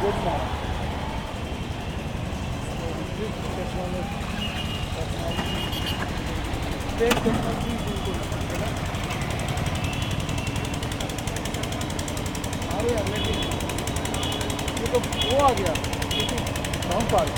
ये तो वो आ गया टाउन पार्क।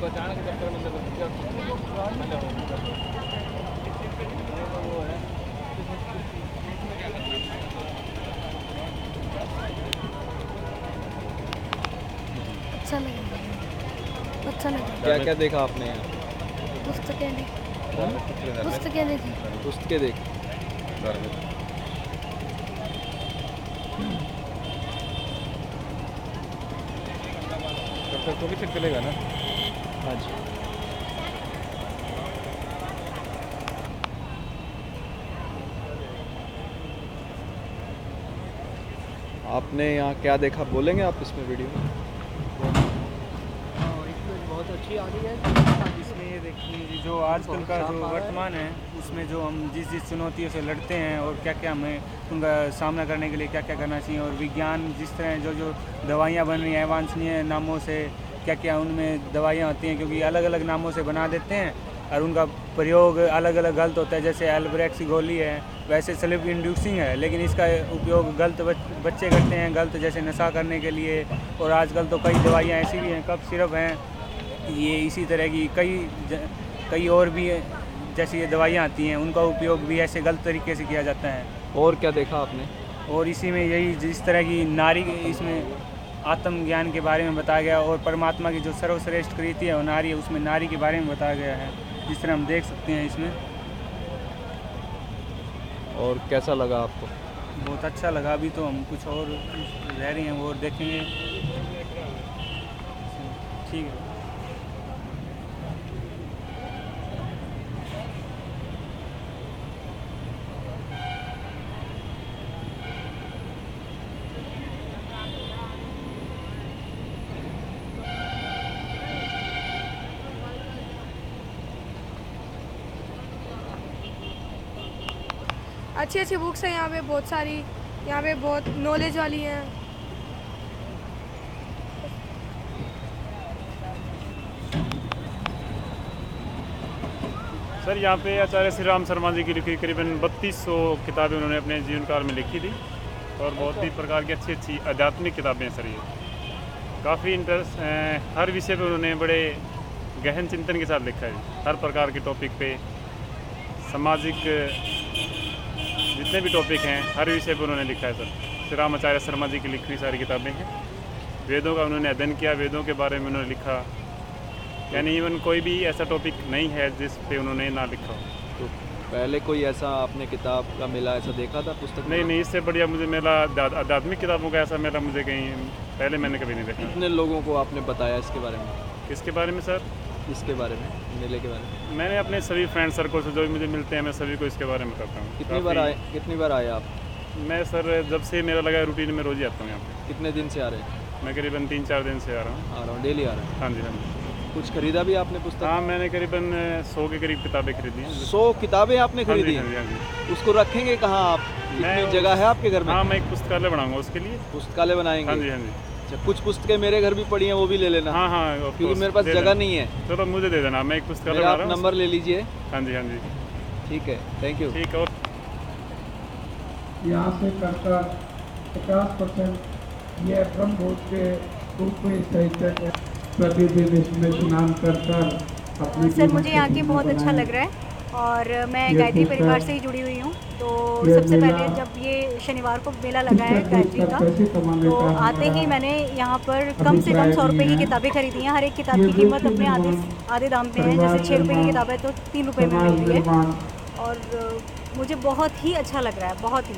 बचाने के चक्कर में अच्छा लगा। क्या क्या देखा आपने यहाँ? पुस्तकें देखी। पुस्तकें देखी। तो भी चलेगा ना। हाँ जी। आपने यहाँ क्या देखा बोलेंगे आप इसमें वीडियो में? इसमें बहुत अच्छी आ रही है। इसमें ये देखिए जो आजकल का जो वर्तमान है उसमें जो हम जिस चुनौतियों से लड़ते हैं और क्या क्या हमें उनका सामना करने के लिए क्या क्या करना चाहिए, और विज्ञान जिस तरह जो दवाइयाँ बन रही हैं अवांछनीय नामों से, क्या क्या उनमें दवाइयाँ होती हैं क्योंकि अलग अलग नामों से बना देते हैं और उनका प्रयोग अलग अलग गलत होता है। जैसे एल्ब्रेक्स की गोली है, वैसे स्लीप इंड्यूसिंग है, लेकिन इसका उपयोग गलत बच्चे करते हैं, गलत जैसे नशा करने के लिए। और आजकल तो कई दवाइयाँ ऐसी भी हैं, कफ सिरप हैं, ये इसी तरह की कई और भी जैसी ये दवाइयाँ आती हैं, उनका उपयोग भी ऐसे गलत तरीके से किया जाता है। और क्या देखा आपने? और इसी में यही जिस तरह की नारी, इसमें आत्मज्ञान के बारे में बताया गया और परमात्मा की जो सर्वश्रेष्ठ कृति है वो नारी है, उसमें नारी के बारे में बताया गया है, जिस तरह हम देख सकते हैं इसमें। और कैसा लगा आपको? बहुत अच्छा लगा। अभी तो हम कुछ और रह रही हैं वो और देखेंगे। ठीक है। अच्छी अच्छी बुक्स हैं यहाँ पे बहुत सारी, यहाँ पे बहुत नॉलेज वाली हैं। सर यहाँ पे आचार्य श्री राम शर्मा जी की लिखी करीबन 3200 किताबें उन्होंने अपने जीवन काल में लिखी थी और बहुत ही प्रकार की अच्छी अच्छी आध्यात्मिक किताबें हैं सर ये। काफ़ी इंटरेस्ट हर विषय पे उन्होंने बड़े गहन चिंतन के साथ लिखा है। हर प्रकार के टॉपिक पे, सामाजिक जितने भी टॉपिक हैं हर विषय पे उन्होंने लिखा है सर। श्री राम आचार्य शर्मा जी की लिखी हुई सारी किताबें हैं। वेदों का उन्होंने अध्ययन किया, वेदों के बारे में उन्होंने लिखा, यानी इवन कोई भी ऐसा टॉपिक नहीं है जिस पे उन्होंने ना लिखा हो। तो पहले कोई ऐसा आपने किताब का मेला ऐसा देखा था पुस्तक? नहीं, इससे बढ़िया मुझे मेला आध्यात्मिक किताबों का ऐसा मेला मुझे कहीं पहले मैंने कभी नहीं देखा। कितने लोगों को आपने बताया इसके बारे में? किसके बारे में सर? इसके बारे में, मेले के बारे में? मैंने अपने सभी फ्रेंड सर्कल से जो भी मुझे मिलते हैं मैं सभी को इसके बारे में बताता हूँ। कितनी बार आए आप? मैं सर जब से मेरा लगा रूटीन में रोज़ ही आता हूँ यहाँ पे। कितने दिन से आ रहे हैं? मैं करीबन 3-4 दिन से आ रहा हूँ। डेली आ रहा हूँ? हाँ जी, हाँ जी। कुछ खरीदा भी आपने पुस्तक? हाँ, मैंने करीबन 100 के करीब किताबें खरीदी हैं। 100 किताबें आपने खरीदी? हाँ जी, हाँ जी। उसको रखेंगे कहाँ आप? कितनी जगह है आपके घर में? हाँ, मैं एक पुस्तकालय बनाऊंगा उसके लिए। पुस्तकालय बनाएंगे? हाँ जी, हाँ जी। अच्छा, कुछ पुस्तकें मेरे घर भी पड़ी हैं, वो भी ले लेना। हाँ हाँ, क्योंकि मेरे पास जगह नहीं है। चलो मुझे दे देना, मैं एक पुस्तकालय बना रहा हूँ। नंबर ले लीजिए। हाँ जी, हाँ जी। ठीक है, थैंक यू। ठीक है। और यहाँ से करकर 50% ये ब्रह्मभूत के रूप में साहित्य प्रतिदिन इसमें स्नान कर अपनी। सर मुझे यहाँ की बहुत अच्छा लग रहा है और मैं गायत्री परिवार से ही जुड़ी हुई हूँ। तो सबसे पहले जब ये शनिवार को मेला लगा है गायत्री का, तो आते ही मैंने यहाँ पर कम से कम 100 रुपये की किताबें खरीदी हैं। हर एक किताब की कीमत अपने आधे दाम पे है। जैसे 6 रुपये की किताब है तो 3 रुपये में मिल रही है और मुझे बहुत ही अच्छा लग रहा है, बहुत ही।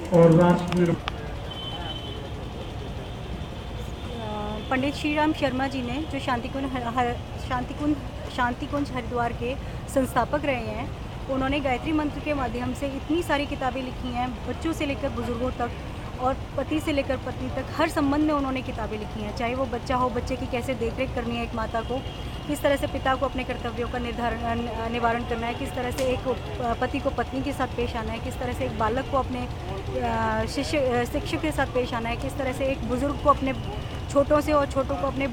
पंडित श्री राम शर्मा जी ने जो शांतिकुंज हरिद्वार के संस्थापक रहे हैं, उन्होंने गायत्री मंत्र के माध्यम से इतनी सारी किताबें लिखी हैं, बच्चों से लेकर बुजुर्गों तक और पति से लेकर पत्नी तक हर संबंध में उन्होंने किताबें लिखी हैं। चाहे वो बच्चा हो, बच्चे की कैसे देखरेख करनी है एक माता को, किस तरह से पिता को अपने कर्तव्यों का निवारण करना है, किस तरह से एक पति को पत्नी के साथ पेश आना है, किस तरह से एक बालक को अपने शिक्षक के साथ पेश आना है, किस तरह से एक बुज़ुर्ग को अपने छोटों से और छोटों को अपने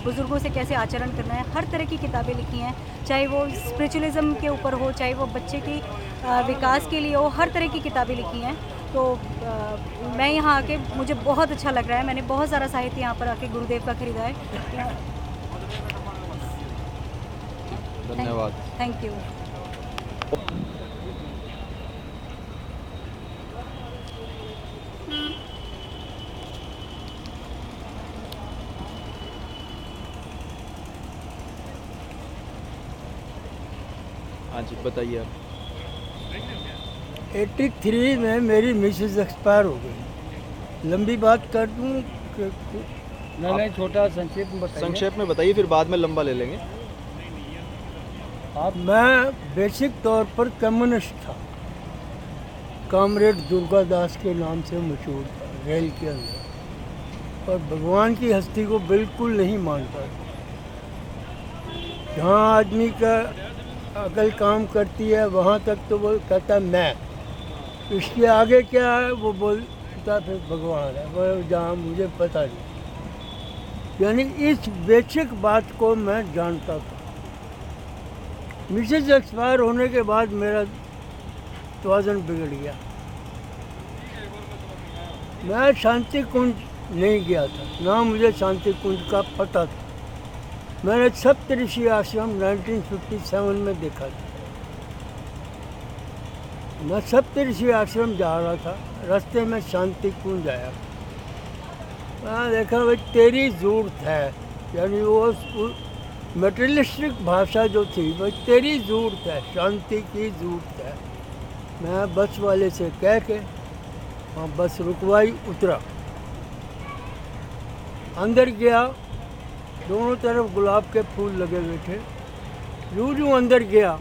बुज़ुर्गों से कैसे आचरण करना है। हर तरह की किताबें लिखी हैं, चाहे वो स्पिरिचुअलिज्म के ऊपर हो, चाहे वो बच्चे की विकास के लिए हो, हर तरह की किताबें लिखी हैं। तो मैं यहाँ आके मुझे बहुत अच्छा लग रहा है। मैंने बहुत सारा साहित्य यहाँ पर आके गुरुदेव का खरीदा है। धन्यवाद। Thank you. हाँ जी, बताइए आप। 83 में मेरी मिसेज एक्सपायर हो गई। लंबी बात कर दूं कि नहीं, छोटा संक्षेप में बताइए। संक्षेप में बताइए, फिर बाद में लंबा ले लेंगे। मैं बेसिक तौर पर कम्युनिस्ट था। कॉमरेड दुर्गादास के नाम से मशहूर था रेल के अंदर, और भगवान की हस्ती को बिल्कुल नहीं मानता। जहाँ आदमी का अकल काम करती है वहाँ तक तो वो कहता मैं, इसके आगे क्या है वो बोलता फिर भगवान है, वो जहाँ मुझे पता नहीं। यानी इस बेसिक बात को मैं जानता था। मिसेज एक्सपायर होने के बाद मेरा तवाज़ुन बिगड़ गया। मैं शांति कुंज नहीं गया था, ना मुझे शांति कुंज का पता था। मैंने सप्तऋषि आश्रम 1957 में देखा था। मैं सप्तऋषि आश्रम जा रहा था, रास्ते में शांति कुंज आया। मैंने देखा भाई तेरी ज़रूरत है, यानी वो मटेरियलिस्टिक भाषा जो थी भाई तेरी ज़रूरत है, शांति की ज़रूरत है। मैं बस वाले से कह के वहाँ बस रुकवाई, उतरा, अंदर गया। दोनों तरफ गुलाब के फूल लगे हुए थे। यूँ अंदर गया,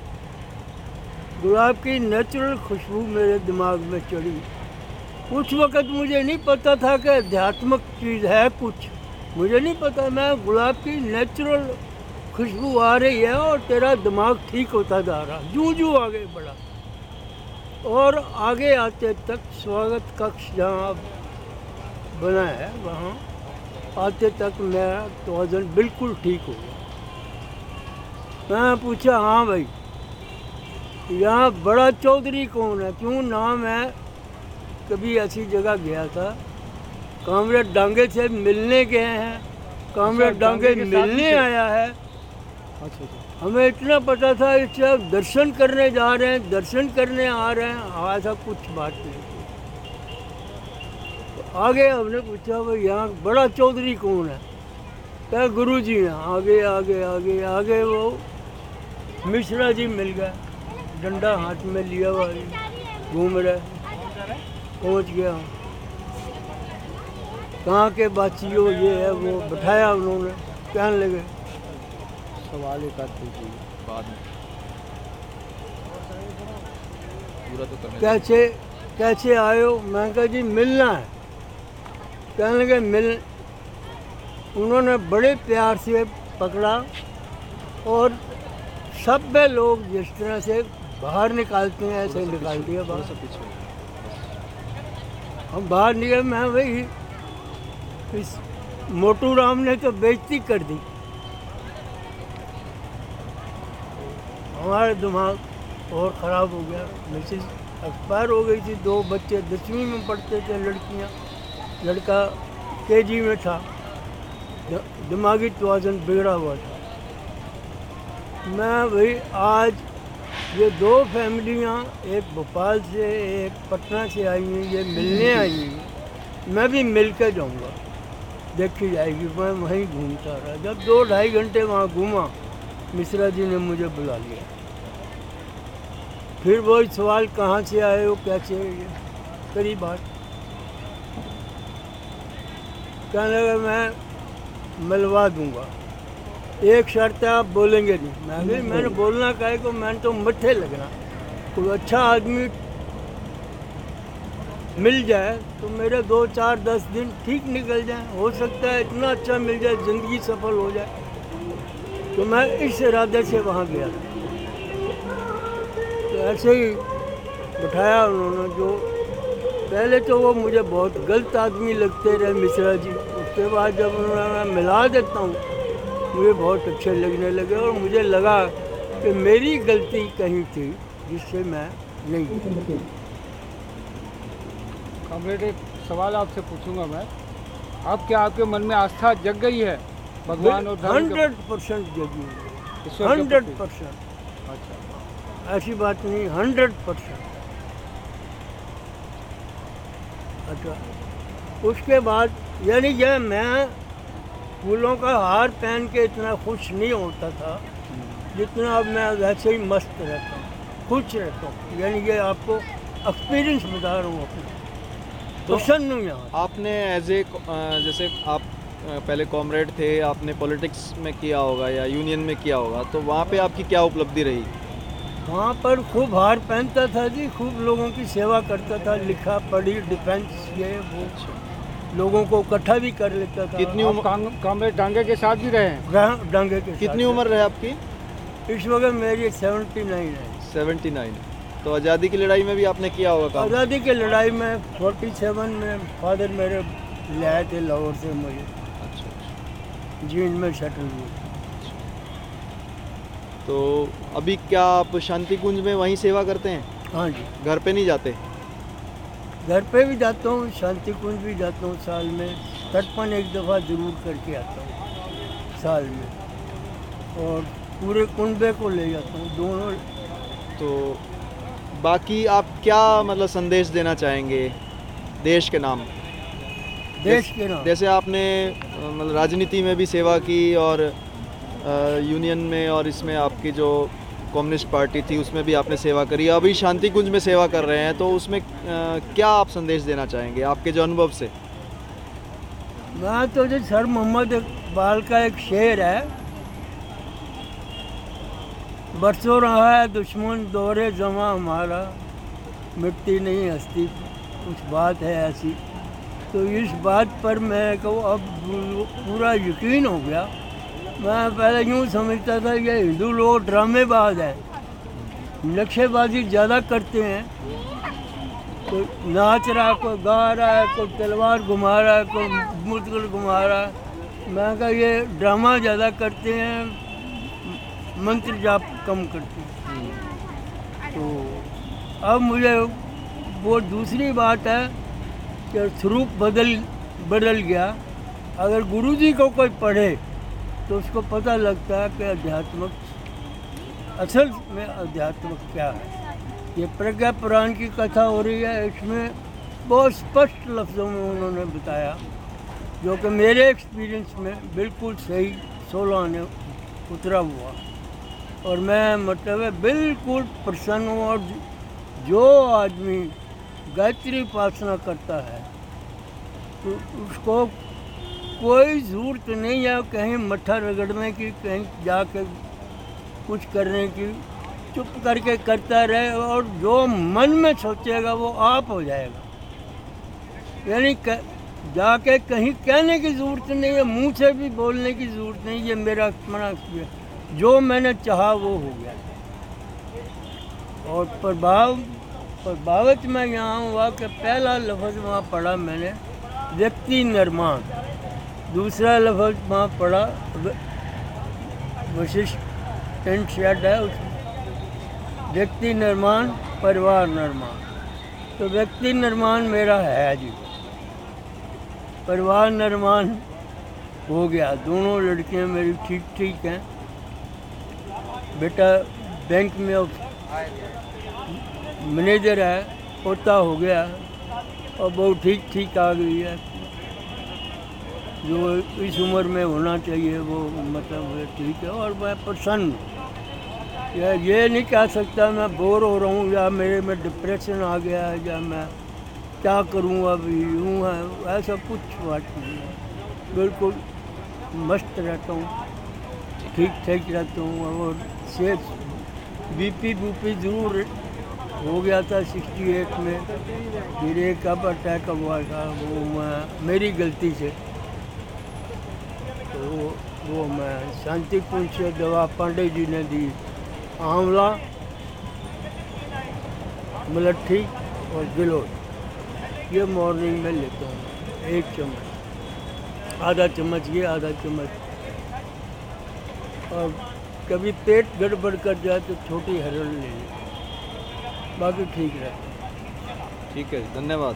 गुलाब की नेचुरल खुशबू मेरे दिमाग में चढ़ी। उस वक़्त मुझे नहीं पता था कि अध्यात्मक चीज़ है कुछ, मुझे नहीं पता। मैं गुलाब की नेचुरल खुशबू आ रही है और तेरा दिमाग ठीक होता जा रहा, जूं जूं आगे बढ़ा। और आगे आते तक स्वागत कक्ष जहाँ बना है वहाँ आते तक मेरा तोज़न बिल्कुल ठीक हो गया। मैं पूछा हाँ भाई यहाँ बड़ा चौधरी कौन है, क्यों नाम है। कभी ऐसी जगह गया था, कामरेड डांगे से मिलने गए हैं, कामरेड डांगे मिलने आया है। अच्छा। हमें इतना पता था इससे दर्शन करने जा रहे हैं, दर्शन करने आ रहे हैं, ऐसा कुछ बात नहीं थी। तो आगे हमने पूछा भाई यहाँ बड़ा चौधरी कौन है, क्या गुरु जी हैं। आगे आगे आगे आगे वो मिश्रा जी मिल गए, डंडा हाथ में लिया हुआ घूम रहे। पहुँच गया हूँ, कहाँ के बाचियों ये है वो बैठाया उन्होंने, कहने लगे सवाल एक आध पूछिए बाद में, पूरा तो करने कैसे कैसे आए हो। मैं कहा जी मिलना है। कहने लगे मिल। उन्होंने बड़े प्यार से पकड़ा और सब में लोग जिस तरह से बाहर निकालते हैं ऐसे निकाल दिया बाहर। सब पीछे। हम बाहर निकले। मैं भाई इस मोटू राम ने तो बेइज्जती कर दी। हमारा दिमाग और ख़राब हो गया। मिसेज एक्सपायर हो गई थी, 2 बच्चे 10वीं में पढ़ते थे, लड़कियां, लड़का KG में था। दिमागी तवाज़ुन बिगड़ा हुआ था। मैं भाई आज ये 2 फैमिलियां, एक भोपाल से एक पटना से आई हैं, ये मिलने आई हैं। मैं भी मिल के जाऊँगा, देखी जाएगी। मैं वहीं घूमता रहा। जब 2-2.5 घंटे वहाँ घूमा, मिश्रा जी ने मुझे बुला लिया। फिर वही सवाल कहाँ से आए हो, कैसे ये करी बात। कहने लगा मैं मिलवा दूंगा, एक शर्त है आप बोलेंगे नहीं। मैंने बोलना काहे को, मैंने तो मत्थे लगना। कोई अच्छा आदमी मिल जाए तो मेरे 2-4-10 दिन ठीक निकल जाए। हो सकता है इतना अच्छा मिल जाए ज़िंदगी सफल हो जाए। तो मैं इस इरादे से वहाँ गया था। तो ऐसे ही बिठाया उन्होंने। जो पहले तो वो मुझे बहुत गलत आदमी लगते रहे मिश्रा जी। उसके बाद जब उन्होंने मैं मिला देता हूँ, मुझे बहुत अच्छे लगने लगे और मुझे लगा कि मेरी गलती कहीं थी जिससे मैं नहीं। कॉमरेड, एक सवाल आपसे पूछूंगा मैं। आपके मन में आस्था जग गई है भगवान और धर्म के? 100% जगी, ईश्वर के प्रति? 100%। अच्छा, ऐसी बात नहीं, 100%। अच्छा, उसके बाद यानी ये मैं फूलों का हार पहन के इतना खुश नहीं होता था जितना अब मैं वैसे ही मस्त रहता हूँ, खुश रहता हूँ। यानी ये आपको एक्सपीरियंस बता रहा हूँ अपना। तो प्रसन्न हूँ यहाँ। आपने एज ए जैसे आप पहले कॉमरेड थे, आपने पॉलिटिक्स में किया होगा या यूनियन में किया होगा, तो वहाँ पे आपकी क्या उपलब्धि रही? वहाँ पर खूब हार पहनता था जी, खूब लोगों की सेवा करता था, लिखा पढ़ी, डिफेंस ये वो, लोगों को इकट्ठा भी कर लेता था। कितनी आप कॉमरेड डांगे के साथ भी रहे हैं? डांगे के कितनी साथ। उम्र रहे आपकी? इस वक्त मेरी 79 है। 79। तो आज़ादी की लड़ाई में भी आपने किया होगा काम? आज़ादी की लड़ाई में 47 में फादर मेरे ले आए थे लाहौर से मुझे। अच्छा। जींद में शटल हुई। तो अभी क्या आप शांति कुंज में वहीं सेवा करते हैं? हाँ जी, घर पे नहीं जाते? घर पे भी जाता हूँ, शांति कुंज भी जाता हूँ। साल में तर्पण एक दफ़ा ज़रूर करके आता हूँ साल में, और पूरे कुंबे को ले जाता हूँ, दोनों। तो बाकी आप क्या मतलब संदेश देना चाहेंगे देश के नाम? देश के नाम। जैसे आपने मतलब राजनीति में भी सेवा की और यूनियन में और इसमें आपकी जो कम्युनिस्ट पार्टी थी उसमें भी आपने सेवा करी, अभी शांति कुंज में सेवा कर रहे हैं, तो उसमें क्या आप संदेश देना चाहेंगे आपके जो अनुभव से? मैं तो जो सर मोहम्मद इकबाल का एक शेर है, बरसों रहा है दुश्मन दौरे जमा हमारा, मिट्टी नहीं हस्ती कुछ बात है ऐसी। तो इस बात पर मैं कहूँ अब पूरा यकीन हो गया। मैं पहले यूँ समझता था ये हिंदू लोग ड्रामेबाज हैं, नक्शेबाजी ज़्यादा करते हैं, कोई नाच रहा है, कोई गा रहा है, कोई तलवार घुमा रहा है, कोई मुद्गल घुमा रहा है। मैं कहा ये ड्रामा ज़्यादा करते हैं, मंत्र जाप कम करते हैं। तो अब मुझे वो दूसरी बात है कि स्वरूप बदल गया। अगर गुरुजी को कोई पढ़े तो उसको पता लगता है कि अध्यात्मक असल में अध्यात्मक क्या है। ये प्रज्ञा पुराण की कथा हो रही है, इसमें बहुत स्पष्ट लफ्ज़ों में उन्होंने बताया, जो कि मेरे एक्सपीरियंस में बिल्कुल सही 16 आने उतरा हुआ। और मैं मतलब है बिल्कुल प्रसन्न हूँ। और जो आदमी गायत्री उपासना करता है तो उसको कोई ज़रूरत नहीं है कहीं मत्था रगड़ने की, कहीं जाके कुछ करने की। चुप करके करता रहे और जो मन में सोचेगा वो आप हो जाएगा। यानी जाके कहीं कहने की ज़रूरत नहीं है, मुंह से भी बोलने की ज़रूरत नहीं। ये मेरा मना किया, जो मैंने चाहा वो हो गया। और प्रभावित मैं यहाँ हुआ कि पहला लफ्ज़ वहाँ पढ़ा मैंने व्यक्ति निर्माण, दूसरा लफ्ज़ वहाँ पढ़ा वशिष्ठ टेंट शेड है उस व्यक्ति निर्माण परिवार निर्माण। तो व्यक्ति निर्माण मेरा है जी, परिवार निर्माण हो गया। दोनों लड़कियां मेरी ठीक हैं। बेटा बैंक में मैनेजर है, पोता हो गया और बहुत ठीक आ गई है। जो इस उम्र में होना चाहिए वो मतलब ठीक है। और मैं प्रसन्न हूँ। ये नहीं कह सकता मैं बोर हो रहा हूँ या मेरे में डिप्रेशन आ गया है या मैं क्या करूँ अभी यूँ है, ऐसा कुछ बात नहीं है। बिल्कुल मस्त रहता हूँ, ठीक रहता हूँ। और सेहत बीपी ज़रूर हो गया था 68 में, फिर एक अब अटैक हुआ था, वो मेरी गलती से। तो वो मैं शांति कुंज से दवा पांडे जी ने दी, आंवला, मलट्ठी और गिलोय, ये मॉर्निंग में लेता हूँ। 1 चम्मच, आधा चम्मच ये, आधा चम्मच। और कभी पेट गड़बड़ कर जाए तो छोटी हरड़ ले लें, बाकी ठीक रहता है। ठीक है, धन्यवाद।